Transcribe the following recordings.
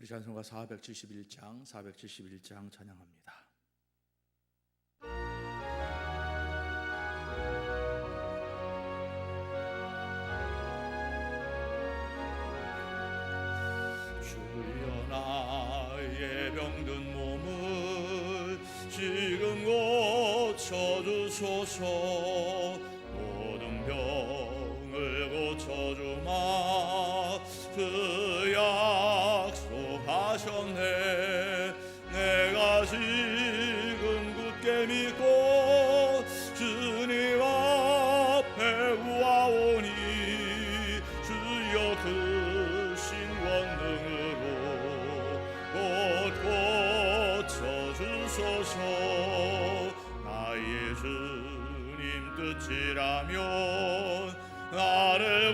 우리 찬송가 471장 찬양합니다. 주여 나의 병든 몸을 지금 고쳐주소서. 모든 병을 고쳐주마 그 약속하셨네. 내가 지금 굳게 믿고 주님 앞에 구하오니 주여 크신 권능으로 곧 고쳐주소서. 나의 주님 뜻이라면 나를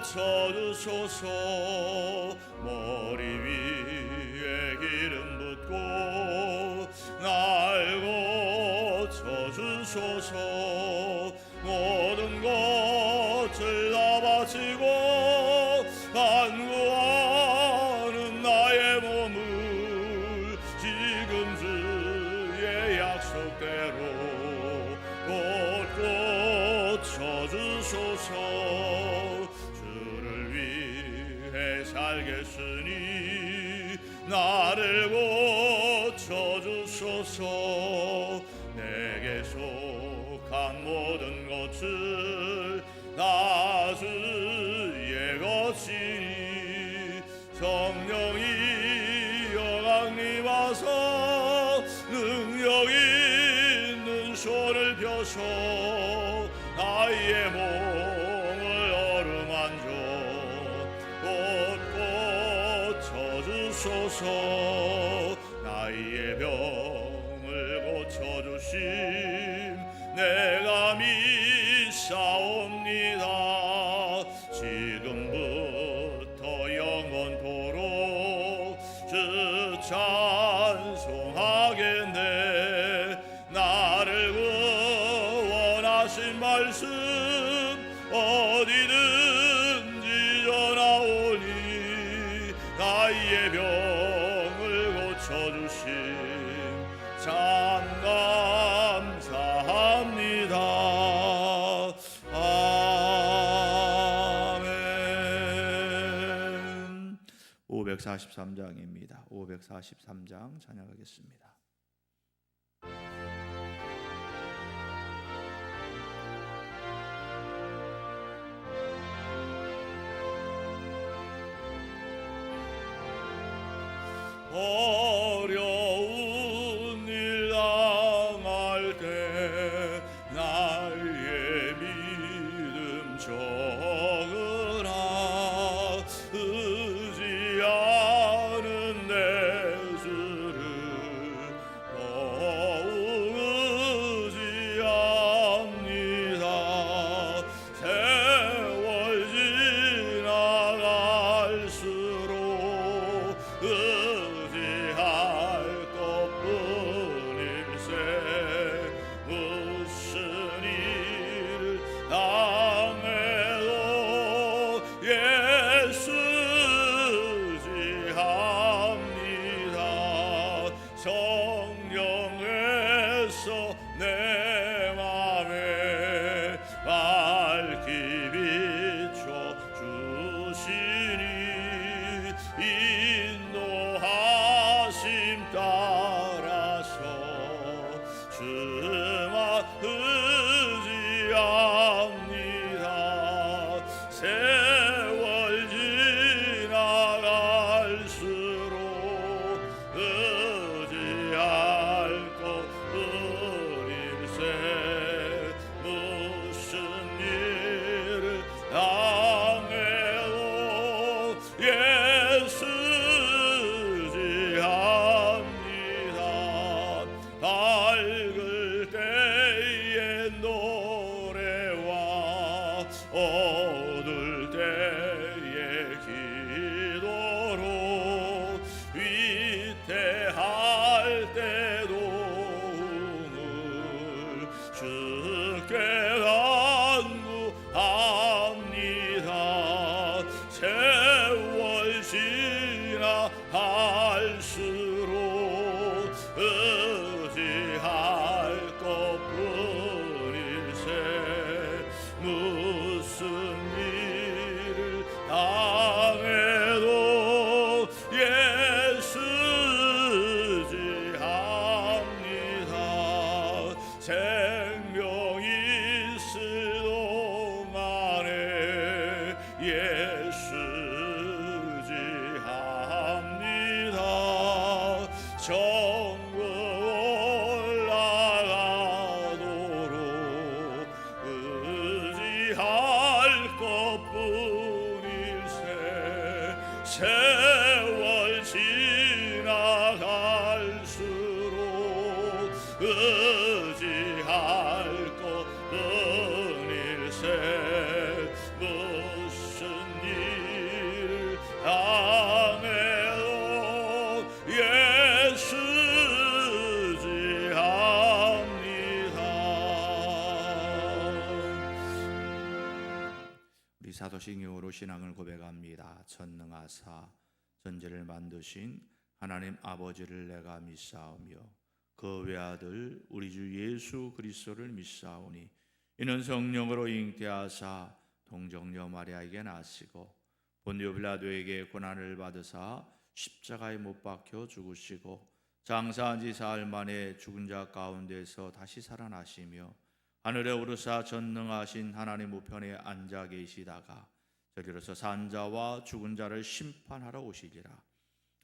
고쳐주소서. 머리 위에 기름 붓고 날 고쳐주소서. 모든 것을 다 바치고 간구하는 나의 몸을 지금 주의 약속대로 곧 고쳐주소서. 주를 위해 살겠으니 나를 고쳐주소서. 내게 속한 모든 것을 다 주의 것이니 성령이여 강림하사 능력 있는 손을 펴서 나의 몸을 어루만져 곧 고쳐주소서. 나의 병을 고쳐주심 내가 믿사옵니다. 지금부터 영원토록 주 찬송하겠네. 나를 구원하신 말씀 어디든지 전하오니 나의 병을 고쳐주심 참 감사합니다. 아멘. 543장입니다. 543장 찬양하겠습니다. 어려운 일 당할 때 나의 믿음 적으라. 의지하는 내 주를 더욱 의지합니다. 세월 지나갈수록 의지할 것뿐일세. 무슨 일을 당해도 예수 의지합니다. 성령에서 내 맘에 밝히 비춰 주시니 인도하심 따라서 주만 의지합니다. 세월 지나갈수록 의지할 것뿐일세. 무슨 일을 당해도 예수 의지합니다. 밝을 때의 노래와 어두울 때의 기도로 위태할 때도 주께 간구합니다. 세월 지나 무슨 일을 당해도 예수지 합니다. 생명이 있을 동안에 예수지 합니다. 천국 올라가도록 의지할 것뿐일세. 세월 지나갈수록 의지할 것뿐일세. 무슨 일 당해도 예수지 합니다. 우리 사도신 경우로 신앙을 고백합니다. 전능하사 전제를 만드신 하나님 아버지를 내가 믿사오며 그 외아들 우리 주 예수 그리스도를 믿사오니 이는 성령으로 잉태하사 동정녀 마리아에게 나시고 본디오 빌라도에게 고난을 받으사 십자가에 못 박혀 죽으시고 장사한 지 사흘 만에 죽은 자 가운데서 다시 살아나시며 하늘에 오르사 전능하신 하나님 우편에 앉아 계시다가 저리로서 산자와 죽은 자를 심판하러 오시리라.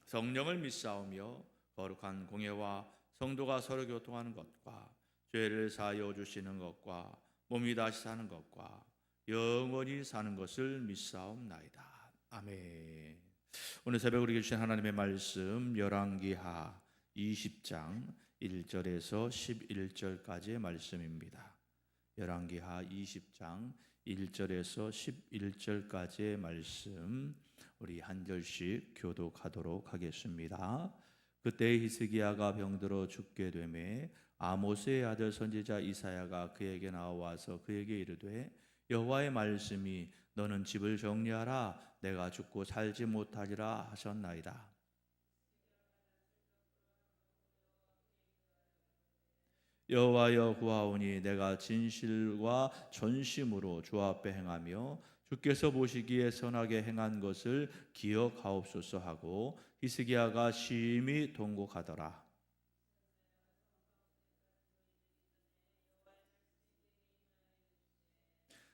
성령을 믿사오며 거룩한 공예와 성도가 서로 교통하는 것과 죄를 사하여 주시는 것과 몸이 다시 사는 것과 영원히 사는 것을 믿사옵나이다. 아멘. 오늘 새벽 우리에게 주신 하나님의 말씀 열왕기하 20장 1절에서 11절까지의 말씀입니다. 열왕기하 20장 1절에서 11절까지의 말씀 우리 한 절씩 교독하도록 하겠습니다. 그때 히스기야가 병들어 죽게 되매 아모스의 아들 선지자 이사야가 그에게 나와서 그에게 이르되 여호와의 말씀이 너는 집을 정리하라 내가 죽고 살지 못하리라 하셨나이다. 여호와여 구하오니 내가 진실과 전심으로 주 앞에 행하며 주께서 보시기에 선하게 행한 것을 기억하옵소서 하고 히스기야가 심히 통곡하더라.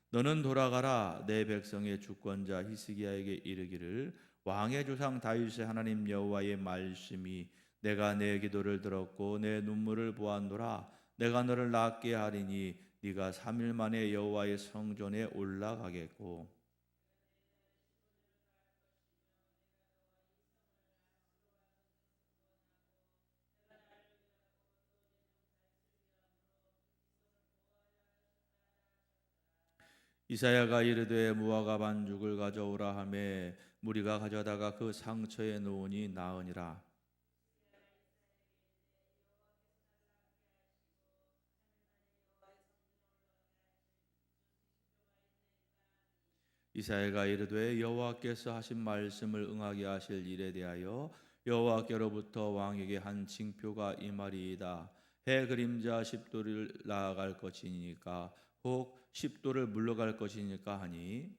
너는 돌아가라 내 백성의 주권자 히스기야에게 이르기를 왕의 조상 다윗의 하나님 여호와의 말씀이 내가 내 기도를 들었고 내 눈물을 보았노라. 내가 너를 낫게 하리니 네가 3일 만에 여호와의 성전에 올라가겠고 이사야가 이르되 무화과 반죽을 가져오라 하매 무리가 가져다가 그 상처에 놓으니 나으니라. 이사야가 이르되 여호와께서 하신 말씀을 응하게 하실 일에 대하여 여호와께로부터 왕에게 한 징표가 임하리이다. 해 그림자 10도를 나아갈 것이니까 혹 10도를 물러갈 것이니까 하니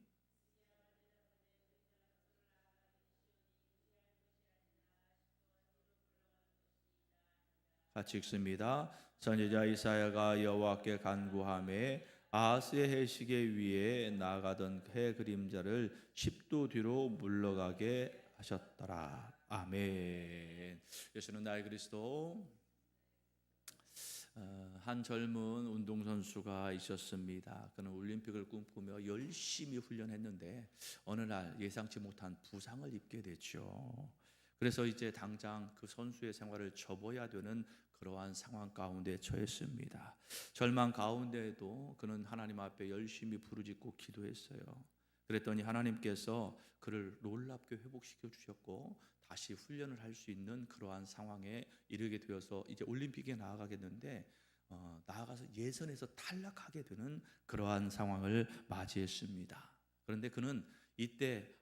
같이 읽습니다. 선지자 이사야가 여호와께 간구하매 아하스의 해시계 위에 나가던 해 그림자를 10도 뒤로 물러가게 하셨더라. 아멘. 예수는 나의 그리스도. 한 젊은 운동선수가 있었습니다. 그는 올림픽을 꿈꾸며 열심히 훈련했는데 어느 날 예상치 못한 부상을 입게 됐죠. 그래서 이제 당장 그 선수의 생활을 접어야 되는 그러한 상황 가운데 처했습니다. 절망 가운데에도 그는 하나님 앞에 열심히 부르짖고 기도했어요. 그랬더니 하나님께서 그를 놀랍게 회복시켜 주셨고 다시 훈련을 할 수 있는 그러한 상황에 이르게 되어서 이제 올림픽에 나아가겠는데 나아가서 예선에서 탈락하게 되는 그러한 상황을 맞이했습니다. 그런데 그는 이때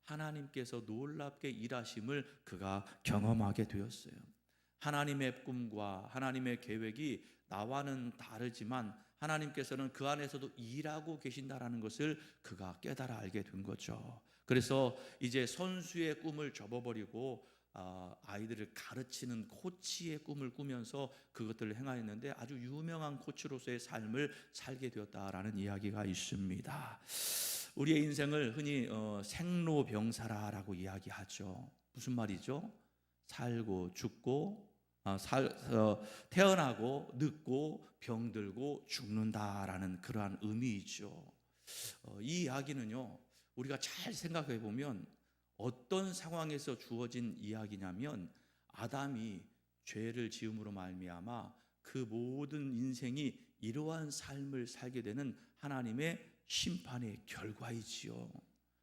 하나님께서 놀랍게 일하심을 그가 경험하게 되었어요. 하나님의 꿈과 하나님의 계획이 나와는 다르지만 하나님께서는 그 안에서도 일하고 계신다라는 것을 그가 깨달아 알게 된 거죠. 그래서 이제 선수의 꿈을 접어버리고 아이들을 가르치는 코치의 꿈을 꾸면서 그것들을 행하였는데 아주 유명한 코치로서의 삶을 살게 되었다라는 이야기가 있습니다. 우리의 인생을 흔히 생로병사라라고 이야기하죠. 무슨 말이죠? 살고 죽고 태어나고 늙고 병들고 죽는다라는 그러한 의미이죠. 이 이야기는요, 우리가 잘 생각해 보면 어떤 상황에서 주어진 이야기냐면 아담이 죄를 지음으로 말미암아 그 모든 인생이 이러한 삶을 살게 되는 하나님의 심판의 결과이지요.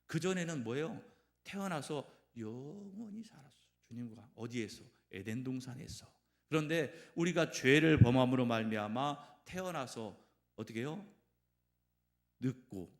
그전에는 뭐예요? 태어나서 영원히 살았어. 주님과 어디에서? 에덴 동산에서. 그런데 우리가 죄를 범함으로 말미암아 태어나서 어떻게 해요? 늙고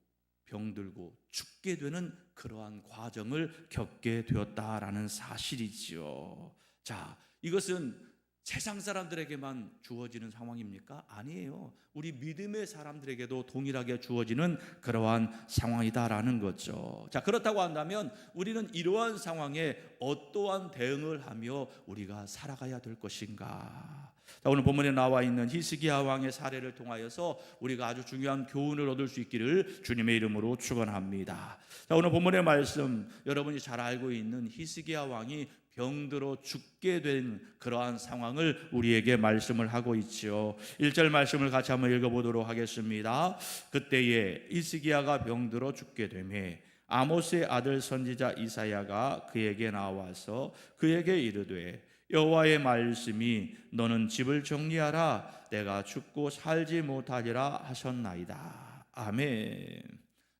병들고 죽게 되는 그러한 과정을 겪게 되었다라는 사실이지요. 자, 이것은 세상 사람들에게만 주어지는 상황입니까? 아니에요. 우리 믿음의 사람들에게도 동일하게 주어지는 그러한 상황이다라는 거죠. 자, 그렇다고 한다면 우리는 이러한 상황에 어떠한 대응을 하며 우리가 살아가야 될 것인가? 자, 오늘 본문에 나와 있는 히스기야 왕의 사례를 통하여서 우리가 아주 중요한 교훈을 얻을 수 있기를 주님의 이름으로 축원합니다. 자, 오늘 본문의 말씀, 여러분이 잘 알고 있는 히스기야 왕이 병들어 죽게 된 그러한 상황을 우리에게 말씀을 하고 있죠. 1절 말씀을 같이 한번 읽어보도록 하겠습니다. 그때에 히스기야가 병들어 죽게 되매 아모스의 아들 선지자 이사야가 그에게 나와서 그에게 이르되 여호와의 말씀이 너는 집을 정리하라 내가 죽고 살지 못하리라 하셨나이다. 아멘.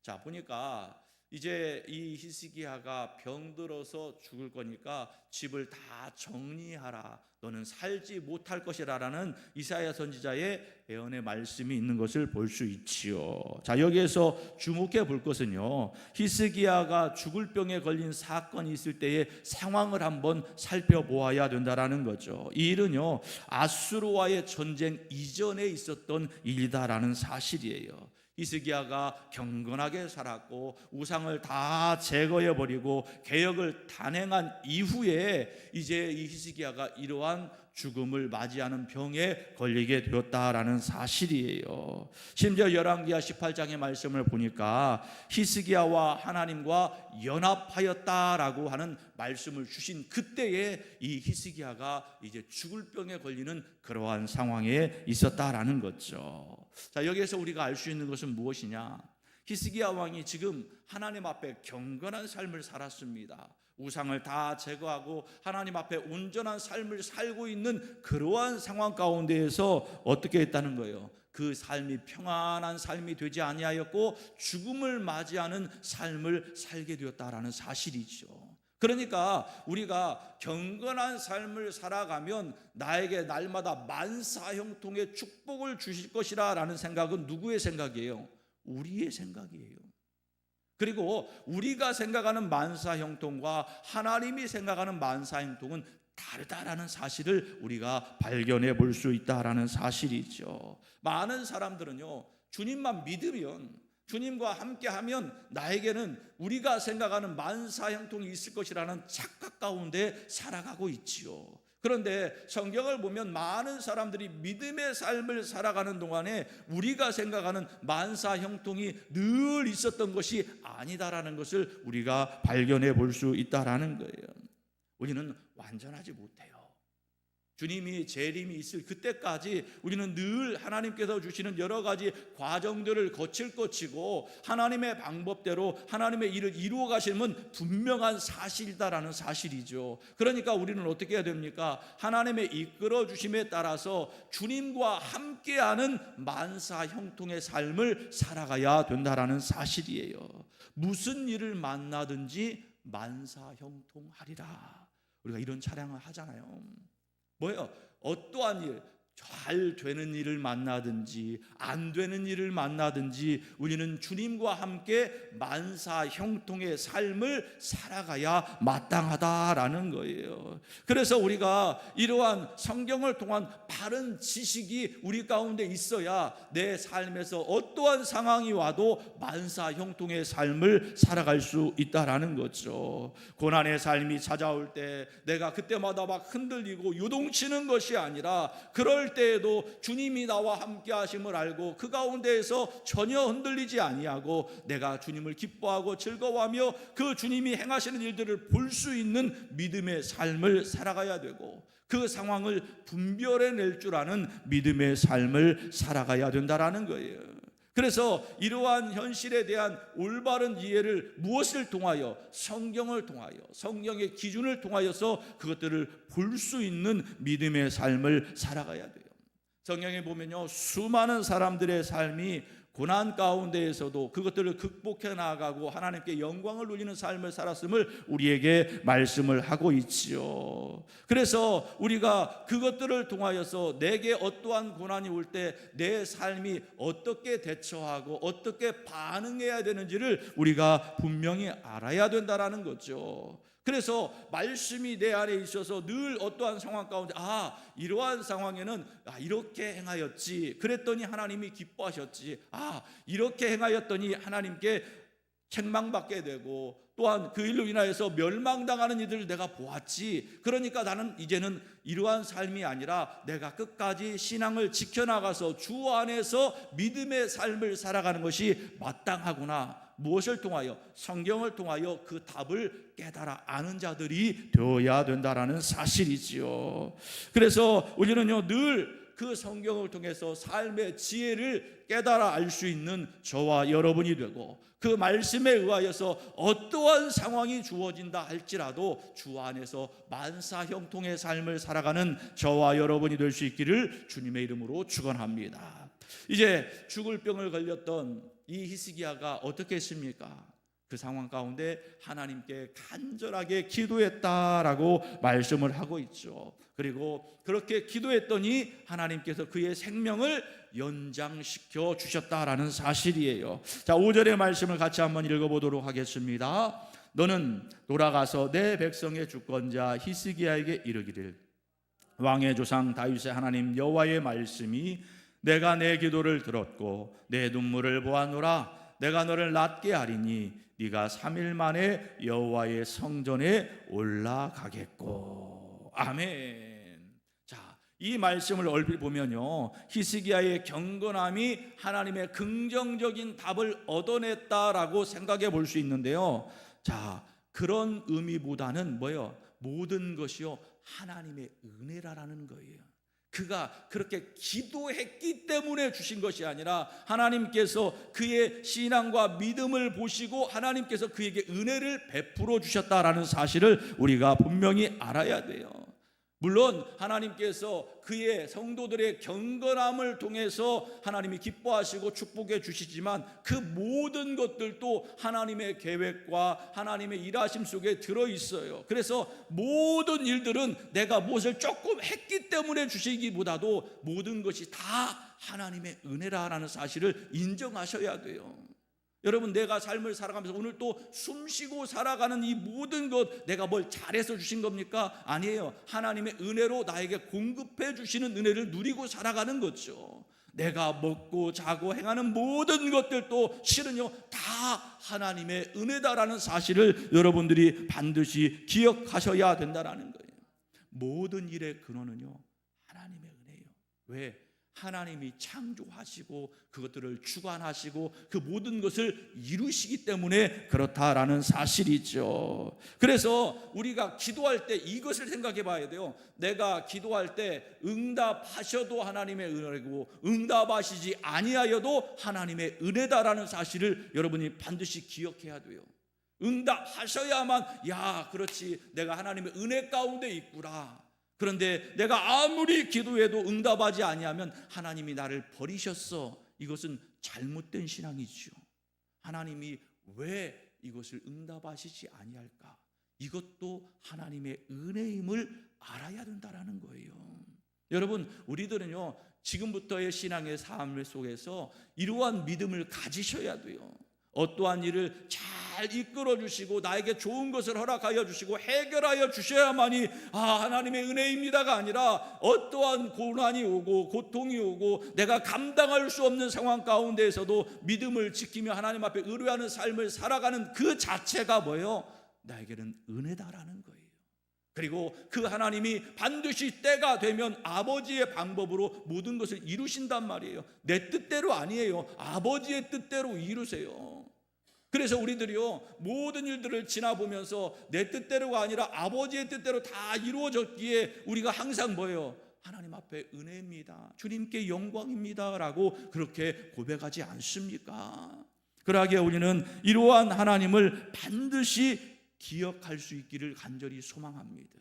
자, 보니까 이제 이 히스기야가 병들어서 죽을 거니까 집을 다 정리하라 너는 살지 못할 것이라라는 이사야 선지자의 예언의 말씀이 있는 것을 볼 수 있지요. 자, 여기에서 주목해 볼 것은요, 히스기야가 죽을 병에 걸린 사건이 있을 때의 상황을 한번 살펴보아야 된다라는 거죠. 이 일은요, 아수르와의 전쟁 이전에 있었던 일이다라는 사실이에요. 히스기야가 경건하게 살았고 우상을 다 제거해버리고 개혁을 단행한 이후에 이제 이 히스기야가 이러한 죽음을 맞이하는 병에 걸리게 되었다라는 사실이에요. 심지어 열왕기하 18장의 말씀을 보니까 히스기야와 하나님과 연합하였다라고 하는 말씀을 주신 그때에 이 히스기야가 이제 죽을 병에 걸리는 그러한 상황에 있었다라는 거죠. 자, 여기에서 우리가 알 수 있는 것은 무엇이냐? 히스기야 왕이 지금 하나님 앞에 경건한 삶을 살았습니다. 우상을 다 제거하고 하나님 앞에 온전한 삶을 살고 있는 그러한 상황 가운데에서 어떻게 했다는 거예요? 그 삶이 평안한 삶이 되지 아니하였고 죽음을 맞이하는 삶을 살게 되었다라는 사실이죠. 그러니까 우리가 경건한 삶을 살아가면 나에게 날마다 만사형통의 축복을 주실 것이라 라는 생각은 누구의 생각이에요? 우리의 생각이에요. 그리고 우리가 생각하는 만사형통과 하나님이 생각하는 만사형통은 다르다라는 사실을 우리가 발견해 볼 수 있다라는 사실이죠. 많은 사람들은요, 주님만 믿으면, 주님과 함께하면 나에게는 우리가 생각하는 만사형통이 있을 것이라는 착각 가운데 살아가고 있지요. 그런데 성경을 보면 많은 사람들이 믿음의 삶을 살아가는 동안에 우리가 생각하는 만사형통이 늘 있었던 것이 아니다라는 것을 우리가 발견해 볼 수 있다라는 거예요. 우리는 완전하지 못해요. 주님이 재림이 있을 그때까지 우리는 늘 하나님께서 주시는 여러 가지 과정들을 거칠 것이고 하나님의 방법대로 하나님의 일을 이루어 가시면 분명한 사실이다라는 사실이죠. 그러니까 우리는 어떻게 해야 됩니까? 하나님의 이끌어 주심에 따라서 주님과 함께하는 만사형통의 삶을 살아가야 된다라는 사실이에요. 무슨 일을 만나든지 만사형통하리라. 우리가 이런 찬양을 하잖아요. 뭐예요? 어떠한 일, 잘 되는 일을 만나든지 안 되는 일을 만나든지 우리는 주님과 함께 만사 형통의 삶을 살아가야 마땅하다라는 거예요. 그래서 우리가 이러한 성경을 통한 바른 지식이 우리 가운데 있어야 내 삶에서 어떠한 상황이 와도 만사 형통의 삶을 살아갈 수 있다라는 거죠. 고난의 삶이 찾아올 때 내가 그때마다 막 흔들리고 요동치는 것이 아니라 그럴 때에도 주님이 나와 함께 하심을 알고 그 가운데에서 전혀 흔들리지 아니하고 내가 주님을 기뻐하고 즐거워하며 그 주님이 행하시는 일들을 볼 수 있는 믿음의 삶을 살아가야 되고 그 상황을 분별해낼 줄 아는 믿음의 삶을 살아가야 된다라는 거예요. 그래서 이러한 현실에 대한 올바른 이해를 무엇을 통하여? 성경을 통하여, 성경의 기준을 통하여서 그것들을 볼 수 있는 믿음의 삶을 살아가야 돼요. 성경에 보면요, 수많은 사람들의 삶이 고난 가운데에서도 그것들을 극복해 나가고 하나님께 영광을 누리는 삶을 살았음을 우리에게 말씀을 하고 있지요. 그래서 우리가 그것들을 통하여서 내게 어떠한 고난이 올 때 내 삶이 어떻게 대처하고 어떻게 반응해야 되는지를 우리가 분명히 알아야 된다는 거죠. 그래서 말씀이 내 안에 있어서 늘 어떠한 상황 가운데 이러한 상황에는 이렇게 행하였지, 그랬더니 하나님이 기뻐하셨지, 이렇게 행하였더니 하나님께 책망받게 되고 또한 그 일로 인하여서 멸망당하는 이들을 내가 보았지. 그러니까 나는 이제는 이러한 삶이 아니라 내가 끝까지 신앙을 지켜나가서 주 안에서 믿음의 삶을 살아가는 것이 마땅하구나. 무엇을 통하여? 성경을 통하여 그 답을 깨달아 아는 자들이 되어야 된다라는 사실이지요. 그래서 우리는요, 늘 그 성경을 통해서 삶의 지혜를 깨달아 알 수 있는 저와 여러분이 되고 그 말씀에 의하여서 어떠한 상황이 주어진다 할지라도 주 안에서 만사 형통의 삶을 살아가는 저와 여러분이 될 수 있기를 주님의 이름으로 축원합니다. 이제 죽을 병을 걸렸던 이 히스기야가 어떻게 했습니까? 그 상황 가운데 하나님께 간절하게 기도했다라고 말씀을 하고 있죠. 그리고 그렇게 기도했더니 하나님께서 그의 생명을 연장시켜 주셨다라는 사실이에요. 자, 5절의 말씀을 같이 한번 읽어보도록 하겠습니다. 너는 돌아가서 내 백성의 주권자 히스기야에게 이르기를 왕의 조상 다윗의 하나님 여호와의 말씀이 내가 내 기도를 들었고 내 눈물을 보았노라. 내가 너를 낫게 하리니 네가 3일 만에 여호와의 성전에 올라가겠고. 아멘. 자, 이 말씀을 얼핏 보면요, 히스기야의 경건함이 하나님의 긍정적인 답을 얻어냈다라고 생각해 볼 수 있는데요. 자, 그런 의미보다는 뭐예요? 모든 것이요 하나님의 은혜라는 거예요. 그가 그렇게 기도했기 때문에 주신 것이 아니라 하나님께서 그의 신앙과 믿음을 보시고 하나님께서 그에게 은혜를 베풀어 주셨다라는 사실을 우리가 분명히 알아야 돼요. 물론 하나님께서 그의 성도들의 경건함을 통해서 하나님이 기뻐하시고 축복해 주시지만 그 모든 것들도 하나님의 계획과 하나님의 일하심 속에 들어있어요. 그래서 모든 일들은 내가 무엇을 조금 했기 때문에 주시기보다도 모든 것이 다 하나님의 은혜라는 사실을 인정하셔야 돼요. 여러분, 내가 삶을 살아가면서 오늘 또 숨쉬고 살아가는 이 모든 것 내가 뭘 잘해서 주신 겁니까? 아니에요. 하나님의 은혜로 나에게 공급해 주시는 은혜를 누리고 살아가는 거죠. 내가 먹고 자고 행하는 모든 것들도 실은요 다 하나님의 은혜다라는 사실을 여러분들이 반드시 기억하셔야 된다는 거예요. 모든 일의 근원은요 하나님의 은혜예요. 왜? 하나님이 창조하시고 그것들을 주관하시고 그 모든 것을 이루시기 때문에 그렇다라는 사실이죠. 그래서 우리가 기도할 때 이것을 생각해 봐야 돼요. 내가 기도할 때 응답하셔도 하나님의 은혜고 응답하시지 아니하여도 하나님의 은혜다라는 사실을 여러분이 반드시 기억해야 돼요. 응답하셔야만 그렇지, 내가 하나님의 은혜 가운데 있구나. 그런데 내가 아무리 기도해도 응답하지 아니하면 하나님이 나를 버리셨어. 이것은 잘못된 신앙이죠. 하나님이 왜 이것을 응답하시지 아니할까? 이것도 하나님의 은혜임을 알아야 된다는 거예요. 여러분, 우리들은요 지금부터의 신앙의 삶 속에서 이러한 믿음을 가지셔야 돼요. 어떠한 일을 잘 이끌어 주시고 나에게 좋은 것을 허락하여 주시고 해결하여 주셔야만이 하나님의 은혜입니다가 아니라, 어떠한 고난이 오고 고통이 오고 내가 감당할 수 없는 상황 가운데에서도 믿음을 지키며 하나님 앞에 의뢰하는 삶을 살아가는 그 자체가 뭐예요? 나에게는 은혜다라는 거예요. 그리고 그 하나님이 반드시 때가 되면 아버지의 방법으로 모든 것을 이루신단 말이에요. 내 뜻대로 아니에요. 아버지의 뜻대로 이루세요. 그래서 우리들이요 모든 일들을 지나보면서 내 뜻대로가 아니라 아버지의 뜻대로 다 이루어졌기에 우리가 항상 뭐예요? 하나님 앞에 은혜입니다, 주님께 영광입니다 라고 그렇게 고백하지 않습니까? 그러하기에 우리는 이러한 하나님을 반드시 기억할 수 있기를 간절히 소망합니다.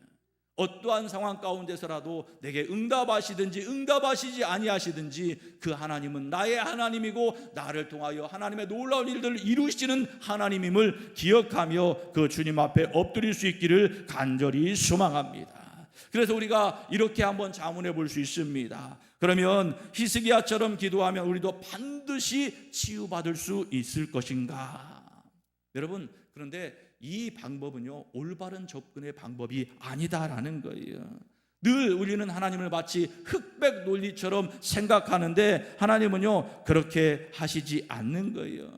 어떠한 상황 가운데서라도 내게 응답하시든지 응답하시지 아니하시든지 그 하나님은 나의 하나님이고 나를 통하여 하나님의 놀라운 일들을 이루시는 하나님임을 기억하며 그 주님 앞에 엎드릴 수 있기를 간절히 소망합니다. 그래서 우리가 이렇게 한번 자문해 볼 수 있습니다. 그러면 히스기야처럼 기도하면 우리도 반드시 치유받을 수 있을 것인가? 여러분, 그런데 이 방법은요 올바른 접근의 방법이 아니다라는 거예요. 늘 우리는 하나님을 마치 흑백 논리처럼 생각하는데 하나님은요 그렇게 하시지 않는 거예요.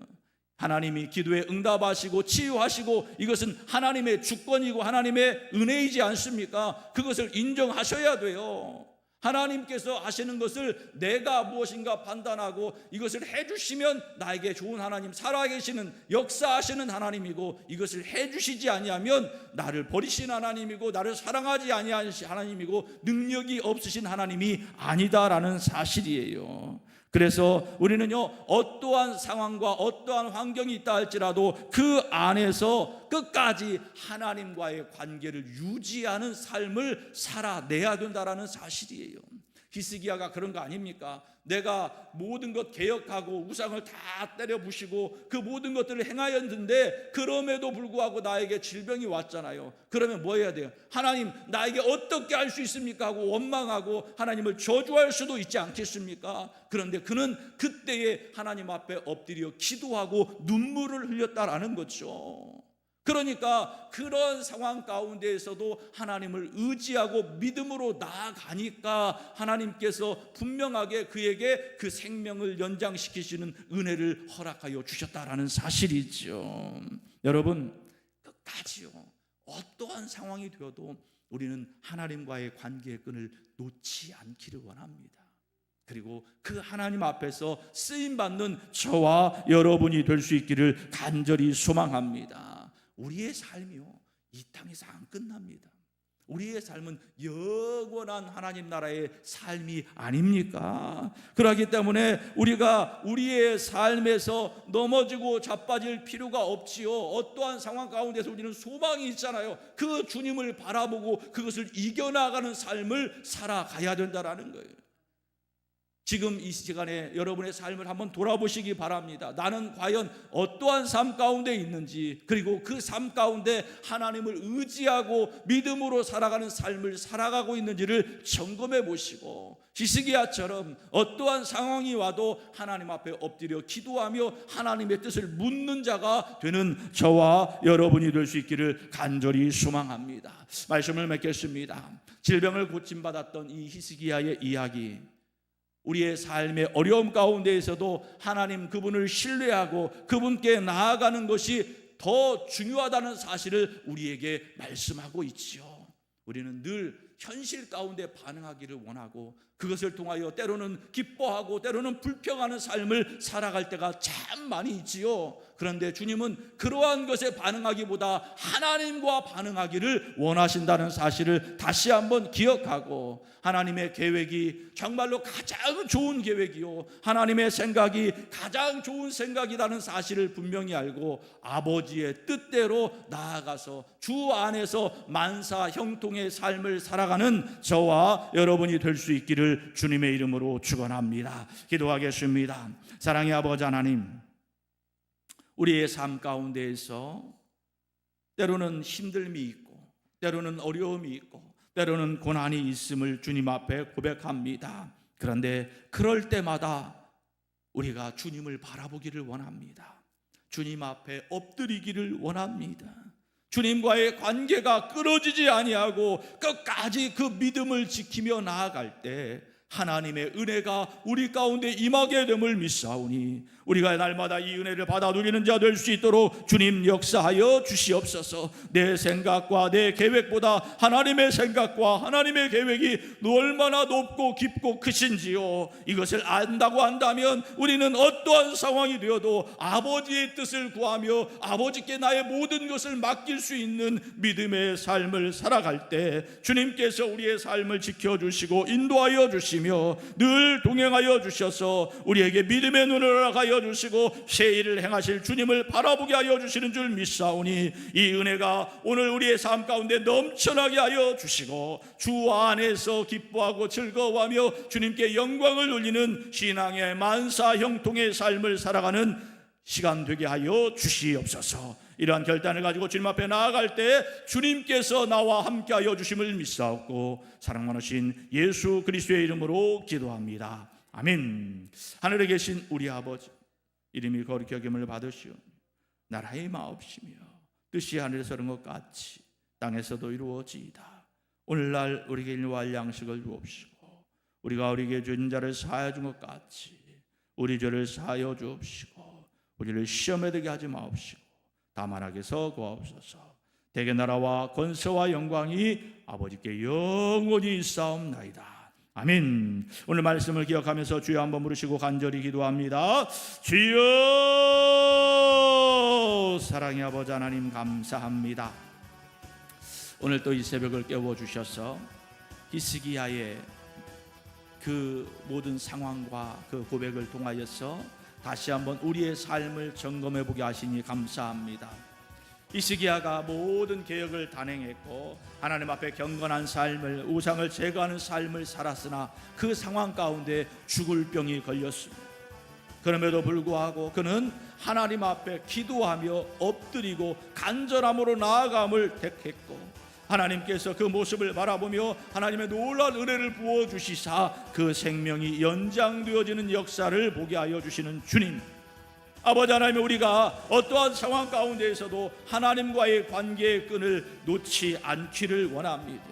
하나님이 기도에 응답하시고 치유하시고 이것은 하나님의 주권이고 하나님의 은혜이지 않습니까? 그것을 인정하셔야 돼요. 하나님께서 하시는 것을 내가 무엇인가 판단하고 이것을 해주시면 나에게 좋은 하나님, 살아계시는 역사하시는 하나님이고, 이것을 해주시지 아니하면 나를 버리신 하나님이고 나를 사랑하지 아니하신 하나님이고 능력이 없으신 하나님이 아니다라는 사실이에요. 그래서 우리는요 어떠한 상황과 어떠한 환경이 있다 할지라도 그 안에서 끝까지 하나님과의 관계를 유지하는 삶을 살아내야 된다라는 사실이에요. 히스기야가 그런 거 아닙니까? 내가 모든 것 개혁하고 우상을 다 때려 부시고 그 모든 것들을 행하였는데 그럼에도 불구하고 나에게 질병이 왔잖아요. 그러면 뭐 해야 돼요? 하나님 나에게 어떻게 할 수 있습니까? 하고 원망하고 하나님을 저주할 수도 있지 않겠습니까? 그런데 그는 그때에 하나님 앞에 엎드려 기도하고 눈물을 흘렸다라는 거죠. 그러니까 그런 상황 가운데에서도 하나님을 의지하고 믿음으로 나아가니까 하나님께서 분명하게 그에게 그 생명을 연장시키시는 은혜를 허락하여 주셨다라는 사실이죠. 여러분, 끝까지요 어떠한 상황이 되어도 우리는 하나님과의 관계의 끈을 놓지 않기를 원합니다. 그리고 그 하나님 앞에서 쓰임받는 저와 여러분이 될 수 있기를 간절히 소망합니다. 우리의 삶이요 이 땅에서 안 끝납니다. 우리의 삶은 영원한 하나님 나라의 삶이 아닙니까? 그렇기 때문에 우리가 우리의 삶에서 넘어지고 자빠질 필요가 없지요. 어떠한 상황 가운데서 우리는 소망이 있잖아요. 그 주님을 바라보고 그것을 이겨나가는 삶을 살아가야 된다는 거예요. 지금 이 시간에 여러분의 삶을 한번 돌아보시기 바랍니다. 나는 과연 어떠한 삶 가운데 있는지, 그리고 그 삶 가운데 하나님을 의지하고 믿음으로 살아가는 삶을 살아가고 있는지를 점검해 보시고, 히스기야처럼 어떠한 상황이 와도 하나님 앞에 엎드려 기도하며 하나님의 뜻을 묻는 자가 되는 저와 여러분이 될 수 있기를 간절히 소망합니다. 말씀을 맺겠습니다. 질병을 고침받았던 이 히스기야의 이야기, 우리의 삶의 어려움 가운데에서도 하나님 그분을 신뢰하고 그분께 나아가는 것이 더 중요하다는 사실을 우리에게 말씀하고 있지요. 우리는 늘 현실 가운데 반응하기를 원하고 그것을 통하여 때로는 기뻐하고 때로는 불평하는 삶을 살아갈 때가 참 많이 있지요. 그런데 주님은 그러한 것에 반응하기보다 하나님과 반응하기를 원하신다는 사실을 다시 한번 기억하고, 하나님의 계획이 정말로 가장 좋은 계획이요 하나님의 생각이 가장 좋은 생각이라는 사실을 분명히 알고 아버지의 뜻대로 나아가서 주 안에서 만사 형통의 삶을 살아가는 저와 여러분이 될 수 있기를 주님의 이름으로 축원합니다. 기도하겠습니다. 사랑의 아버지 하나님, 우리의 삶 가운데에서 때로는 힘듦이 있고 때로는 어려움이 있고 때로는 고난이 있음을 주님 앞에 고백합니다. 그런데 그럴 때마다 우리가 주님을 바라보기를 원합니다. 주님 앞에 엎드리기를 원합니다. 주님과의 관계가 끊어지지 아니하고 끝까지 그 믿음을 지키며 나아갈 때 하나님의 은혜가 우리 가운데 임하게 됨을 믿사오니 우리가 날마다 이 은혜를 받아 누리는 자 될 수 있도록 주님 역사하여 주시옵소서. 내 생각과 내 계획보다 하나님의 생각과 하나님의 계획이 얼마나 높고 깊고 크신지요, 이것을 안다고 한다면 우리는 어떠한 상황이 되어도 아버지의 뜻을 구하며 아버지께 나의 모든 것을 맡길 수 있는 믿음의 삶을 살아갈 때 주님께서 우리의 삶을 지켜주시고 인도하여 주시며 늘 동행하여 주셔서 우리에게 믿음의 눈을 허락하여 주시고 새 일을 행하실 주님을 바라보게 하여 주시는 줄 믿사오니 이 은혜가 오늘 우리의 삶 가운데 넘쳐나게 하여 주시고 주 안에서 기뻐하고 즐거워하며 주님께 영광을 돌리는 신앙의 만사 형통의 삶을 살아가는 시간 되게 하여 주시옵소서. 이러한 결단을 가지고 주님 앞에 나아갈 때 주님께서 나와 함께 하여 주심을 믿사옵고 사랑 많으신 예수 그리스도의 이름으로 기도합니다. 아멘. 하늘에 계신 우리 아버지, 이름이 거룩히 여김을 받으시오. 나라의 마옵시며 뜻이 하늘에서 이룬 것 같이 땅에서도 이루어지이다. 오늘날 우리에게 일용할 양식을 주옵시고 우리가 우리에게 준 자를 사하여 준 것 같이 우리 죄를 사하여 주옵시고 우리를 시험에 들게 하지 마옵시고 다만 악에서 구하옵소서. 대개 나라와 권세와 영광이 아버지께 영원히 있사옵나이다. 아멘. 오늘 말씀을 기억하면서 주여 한번 부르시고 간절히 기도합니다. 주여, 사랑의 아버지 하나님 감사합니다. 오늘 또 이 새벽을 깨워주셔서 히스기야의 그 모든 상황과 그 고백을 통하여서 다시 한번 우리의 삶을 점검해 보게 하시니 감사합니다. 히스기야가 모든 개혁을 단행했고 하나님 앞에 경건한 삶을, 우상을 제거하는 삶을 살았으나 그 상황 가운데 죽을 병이 걸렸습니다. 그럼에도 불구하고 그는 하나님 앞에 기도하며 엎드리고 간절함으로 나아감을 택했고 하나님께서 그 모습을 바라보며 하나님의 놀라운 은혜를 부어주시사 그 생명이 연장되어지는 역사를 보게 하여 주시는 주님, 아버지 하나님, 우리가 어떠한 상황 가운데에서도 하나님과의 관계의 끈을 놓지 않기를 원합니다.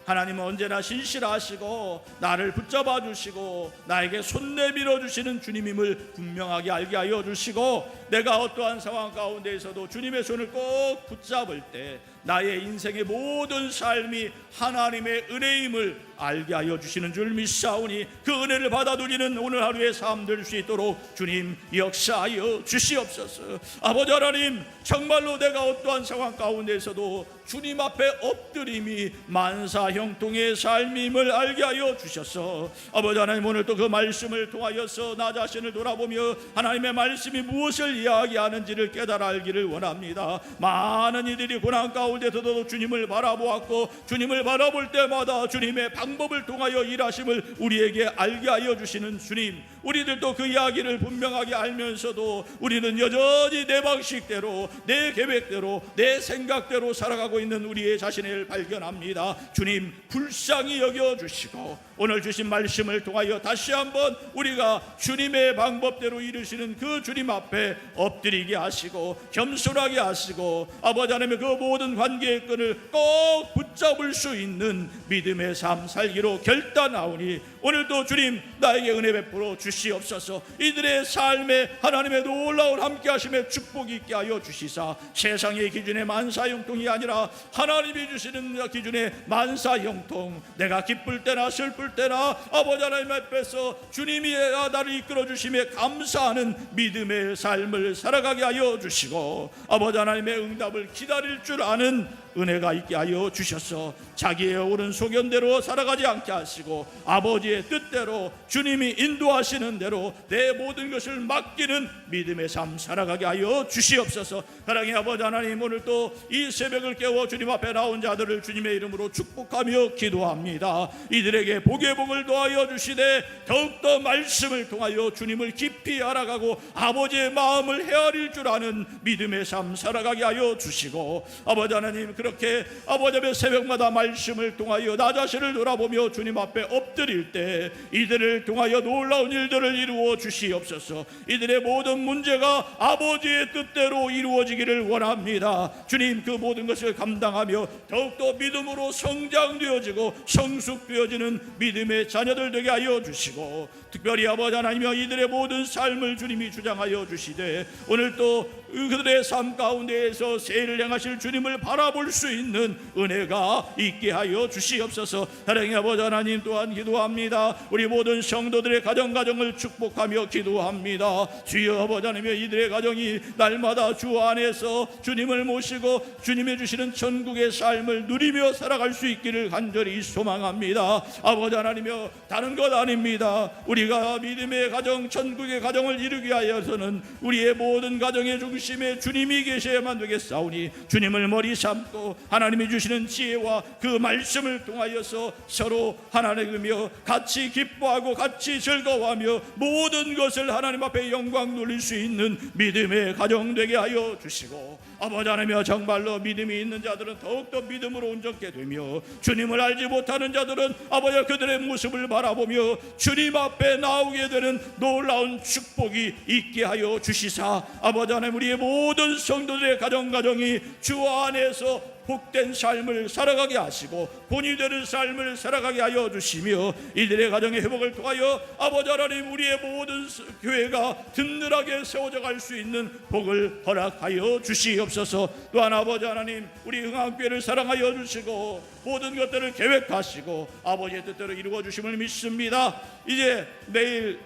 하나님은 언제나 신실하시고 나를 붙잡아 주시고 나에게 손 내밀어 주시는 주님임을 분명하게 알게 하여 주시고 내가 어떠한 상황 가운데에서도 주님의 손을 꼭 붙잡을 때 나의 인생의 모든 삶이 하나님의 은혜임을 알게 하여 주시는 줄 믿사오니 그 은혜를 받아 누리는 오늘 하루의 삶 될 수 있도록 주님 역사하여 주시옵소서. 아버지 하나님, 정말로 내가 어떠한 상황 가운데에서도 주님 앞에 엎드림이 만사 형통의 삶임을 알게 하여 주셔서 아버지 하나님, 오늘 또 그 말씀을 통하여서 나 자신을 돌아보며 하나님의 말씀이 무엇을 이야기하는지를 깨달아 알기를 원합니다. 많은 이들이 고난 가운데서도 주님을 바라보았고 주님을 바라볼 때마다 주님의 방법을 통하여 일하심을 우리에게 알게 하여 주시는 주님, 우리들도 그 이야기를 분명하게 알면서도 우리는 여전히 내 방식대로, 내 계획대로, 내 생각대로 살아가고 있는 우리의 자신을 발견합니다. 주님, 불쌍히 여겨주시고 오늘 주신 말씀을 통하여 다시 한번 우리가 주님의 방법대로 이루시는 그 주님 앞에 엎드리게 하시고 겸손하게 하시고 아버지 하나님의 그 모든 관계의 끈을 꼭 붙잡을 수 있는 믿음의 삶 살기로 결단하오니 오늘도 주님 나에게 은혜 베풀어 주시옵소서. 이들의 삶에 하나님의 놀라운 함께 하심의 축복이 있게 하여 주시사 세상의 기준의 만사형통이 아니라 하나님이 주시는 기준의 만사형통, 내가 기쁠 때나 슬플 때나 아버지 하나님 앞에서 주님이 나를 이끌어 주심에 감사하는 믿음의 삶을 살아가게 하여 주시고 아버지 하나님의 응답을 기다릴 줄 아는 은혜가 있게 하여 주셔서 자기의 옳은 소견대로 살아가지 않게 하시고 아버지의 뜻대로 주님이 인도하시는 대로 내 모든 것을 맡기는 믿음의 삶 살아가게 하여 주시옵소서. 사랑의 아버지 하나님, 오늘 또 이 새벽을 깨워 주님 앞에 나온 자들을 주님의 이름으로 축복하며 기도합니다. 이들에게 복의 복을 더하여 주시되 더욱더 말씀을 통하여 주님을 깊이 알아가고 아버지의 마음을 헤아릴 줄 아는 믿음의 삶 살아가게 하여 주시고 아버지 하나님, 그런 이렇게 아버지 새벽마다 말씀을 통하여 나 자신을 돌아보며 주님 앞에 엎드릴 때 이들을 통하여 놀라운 일들을 이루어 주시옵소서. 이들의 모든 문제가 아버지의 뜻대로 이루어지기를 원합니다. 주님, 그 모든 것을 감당하며 더욱더 믿음으로 성장되어지고 성숙되어지는 믿음의 자녀들 되게 하여 주시고, 특별히 아버지 하나님이여 이들의 모든 삶을 주님이 주장하여 주시되 오늘 또 그들의 삶 가운데에서 세일을 행하실 주님을 바라볼 수 있는 은혜가 있게 하여 주시옵소서. 사랑의 아버지 하나님, 또한 기도합니다. 우리 모든 성도들의 가정을 축복하며 기도합니다. 주여 아버지 하나님이여 이들의 가정이 날마다 주 안에서 주님을 모시고 주님이 주시는 천국의 삶을 누리며 살아갈 수 있기를 간절히 소망합니다. 아버지 하나님이여 다른 것 아닙니다. 우리가 믿음의 가정, 천국의 가정을 이루기 위하여서는 우리의 모든 가정의 중심에 주님이 계셔야만 되겠사오니 주님을 머리 삼고 하나님이 주시는 지혜와 그 말씀을 통하여서 서로 하나님이며 같이 기뻐하고 같이 즐거워하며 모든 것을 하나님 앞에 영광 돌릴 수 있는 믿음의 가정 되게 하여 주시고, 아버지 하나님이여 정말로 믿음이 있는 자들은 더욱더 믿음으로 온전케 되며 주님을 알지 못하는 자들은 아버지 그들의 모습을 바라보며 주님 앞에 나오게 되는 놀라운 축복이 있게 하여 주시사, 아버지 하나님 우리의 모든 성도들의 가정이 주 안에서 복된 삶을 살아가게 하시고 본이 되는 삶을 살아가게 하여 주시며 이들의 가정의 회복을 통하여 아버지 하나님 우리의 모든 교회가 든든하게 세워져 갈 수 있는 복을 허락하여 주시옵소서. 또한 아버지 하나님 우리 흥한교회를 사랑하여 주시고 모든 것들을 계획하시고 아버지의 뜻대로 이루어 주심을 믿습니다. 이제 내일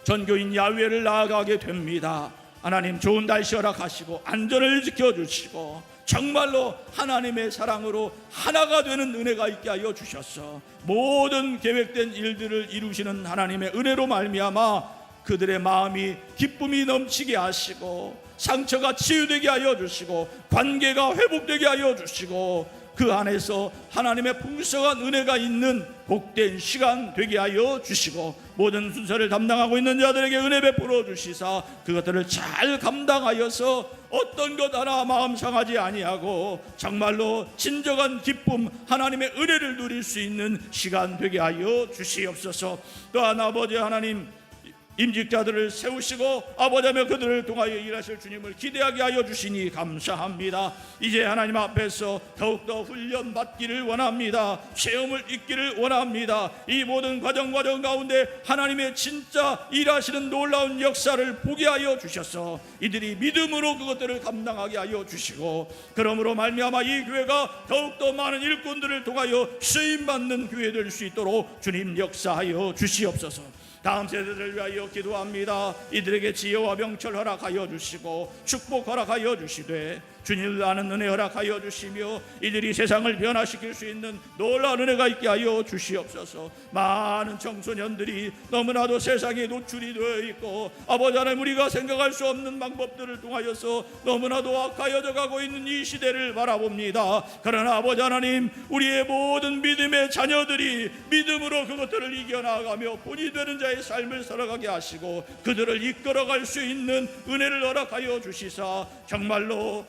전교인 야외를 나아가게 됩니다. 하나님 좋은 날씨 허락하시고 안전을 지켜주시고 정말로 하나님의 사랑으로 하나가 되는 은혜가 있게 하여 주셨어. 모든 계획된 일들을 이루시는 하나님의 은혜로 말미암아 그들의 마음이 기쁨이 넘치게 하시고 상처가 치유되게 하여 주시고 관계가 회복되게 하여 주시고 그 안에서 하나님의 풍성한 은혜가 있는 복된 시간 되게 하여 주시고 모든 순서를 담당하고 있는 자들에게 은혜 베풀어 주시사 그것들을 잘 감당하여서 어떤 것 하나 마음 상하지 아니하고 정말로 진정한 기쁨 하나님의 은혜를 누릴 수 있는 시간 되게 하여 주시옵소서. 또한 아버지 하나님 임직자들을 세우시고 아버지며 그들을 통하여 일하실 주님을 기대하게 하여 주시니 감사합니다. 이제 하나님 앞에서 더욱더 훈련 받기를 원합니다. 체험을 잊기를 원합니다. 이 모든 과정 가운데 하나님의 진짜 일하시는 놀라운 역사를 보게 하여 주셔서 이들이 믿음으로 그것들을 감당하게 하여 주시고 그러므로 말미암아 이 교회가 더욱더 많은 일꾼들을 통하여 쓰임받는 교회 될 수 있도록 주님 역사하여 주시옵소서. 다음 세대를 위하여 기도합니다. 이들에게 지혜와 명철 허락하여 주시고 축복 허락하여 주시되 주님을 아는 은혜 허락하여 주시며 이들이 세상을 변화시킬 수 있는 놀라운 은혜가 있게 하여 주시옵소서. 많은 청소년들이 너무나도 세상에 노출이 되어 있고 아버지 하나님 우리가 생각할 수 없는 방법들을 통하여서 너무나도 악하여져 가고 있는 이 시대를 바라봅니다. 그러나 아버지 하나님 우리의 모든 믿음의 자녀들이 믿음으로 그것들을 이겨나가며 본이 되는 자의 삶을 살아가게 하시고 그들을 이끌어갈 수 있는 은혜를 허락하여 주시사 정말로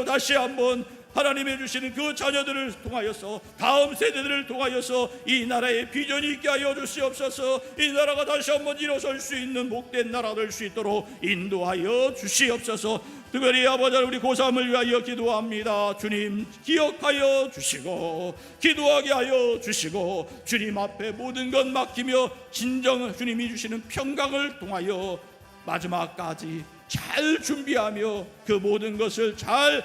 다시 한번 하나님이 주시는 그 자녀들을 통하여서 다음 세대들을 통하여서 이 나라의 비전이 있게 하여 주시옵소서. 이 나라가 다시 한번 일어설 수 있는 복된 나라 될 수 있도록 인도하여 주시옵소서. 특별히 아버지 우리 고3을 위하여 기도합니다. 주님 기억하여 주시고 기도하게 하여 주시고 주님 앞에 모든 것 맡기며 진정 주님이 주시는 평강을 통하여 마지막까지 잘 준비하며 그 모든 것을 잘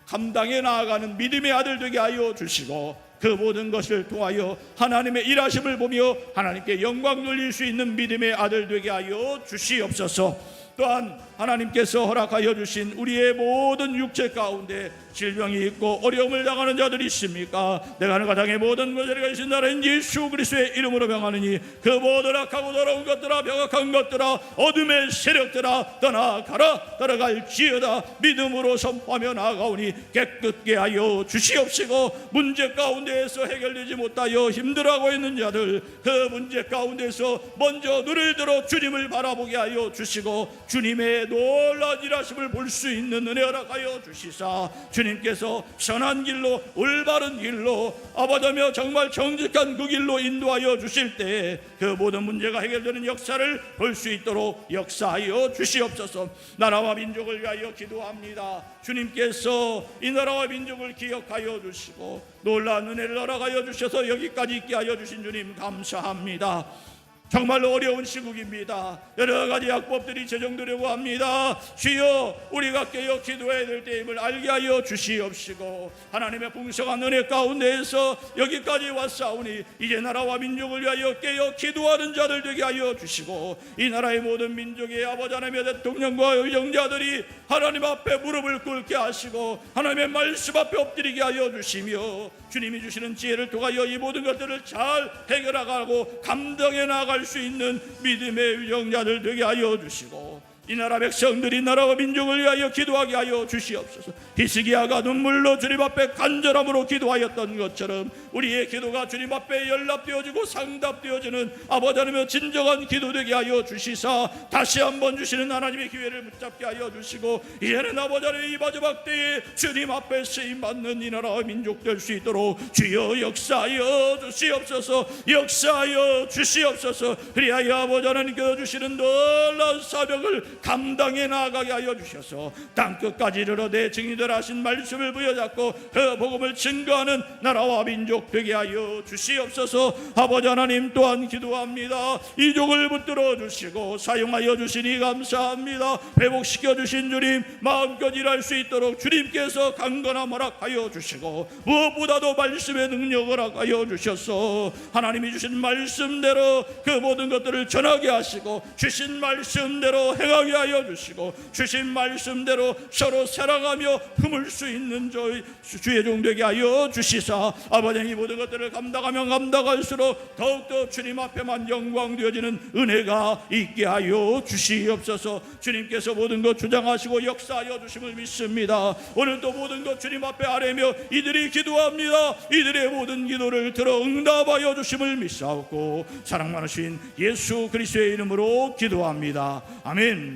감당해 나아가는 믿음의 아들 되게 하여 주시고 그 모든 것을 통하여 하나님의 일하심을 보며 하나님께 영광 돌릴 수 있는 믿음의 아들 되게 하여 주시옵소서. 또한 하나님께서 허락하여 주신 우리의 모든 육체 가운데 질병이 있고 어려움을 당하는 자들이 있습니까? 내가 하는 가장의 모든 것들이 계신 나라인 예수 그리스도의 이름으로 명하느니 그 모든 악하고 더러운 것들아 병악한 것들아 어둠의 세력들아 떠나가라 따라갈지어다. 믿음으로 선포하며 나아가오니 깨끗게 하여 주시옵시고 문제 가운데에서 해결되지 못하여 힘들어하고 있는 자들 그 문제 가운데서 먼저 눈을 들어 주님을 바라보게 하여 주시고 주님의 놀라운 일하심을 볼 수 있는 은혜 허락하여 주시사 주님 주님께서 선한 길로 올바른 길로 아버지며 정말 정직한 그 길로 인도하여 주실 때 그 모든 문제가 해결되는 역사를 볼 수 있도록 역사하여 주시옵소서. 나라와 민족을 위하여 기도합니다. 주님께서 이 나라와 민족을 기억하여 주시고 놀라운 은혜를 허락하여 주셔서 여기까지 있게 하여 주신 주님 감사합니다. 정말로 어려운 시국입니다. 여러 가지 약법들이 제정되려고 합니다. 주여, 우리가 깨어 기도해야 될 때임을 알게 하여 주시옵시고 하나님의 풍성한 은혜 가운데에서 여기까지 왔사오니 이제 나라와 민족을 위하여 깨어 기도하는 자들 되게 하여 주시고 이 나라의 모든 민족의 아버지 하나님의 대통령과 의정자들이 하나님 앞에 무릎을 꿇게 하시고 하나님의 말씀 앞에 엎드리게 하여 주시며 주님이 주시는 지혜를 통하여 이 모든 것들을 잘 해결하고 감당해 나갈 수 있는 믿음의 유정자들 되게 하여 주시고 이 나라 백성들이 나라와 민족을 위하여 기도하게 하여 주시옵소서. 히스기야가 눈물로 주님 앞에 간절함으로 기도하였던 것처럼 우리의 기도가 주님 앞에 연락되어지고 상답되어지는 아버지 하나님의 진정한 기도 되게 하여 주시사 다시 한번 주시는 하나님의 기회를 붙잡게 하여 주시고 이제는 아버지 하나님 이 마지막 때에 주님 앞에 쓰임받는 이 나라와 민족 될 수 있도록 주여 역사하여 주시옵소서. 역사하여 주시옵소서. 그리하여 아버지 하나님께서 주시는 놀라운 사명을 감당해 나가게 하여 주셔서 땅끝까지 이르러 내 증인들 하신 말씀을 부여잡고 그 복음을 증거하는 나라와 민족 되게 하여 주시옵소서. 아버지 하나님 또한 기도합니다. 이족을 붙들어 주시고 사용하여 주시니 감사합니다. 회복시켜 주신 주님 마음껏 일할 수 있도록 주님께서 강건함 허락하여 주시고 무엇보다도 말씀의 능력을 허락하여 주셔서 하나님이 주신 말씀대로 그 모든 것들을 전하게 하시고 주신 말씀대로 행하게 하여 주시고 주신 말씀대로 서로 사랑하며 품을 수 있는 주의 종 되게 하여 주시사 아버지 이 모든 것들을 감당하면 감당할수록 더욱더 주님 앞에만 영광되어지는 은혜가 있게 하여 주시옵소서. 주님께서 모든 것 주장하시고 역사하여 주심을 믿습니다. 오늘도 모든 것 주님 앞에 아뢰며 이들이 기도합니다. 이들의 모든 기도를 들어 응답하여 주심을 믿사옵고 사랑 많으신 예수 그리스도의 이름으로 기도합니다. 아멘.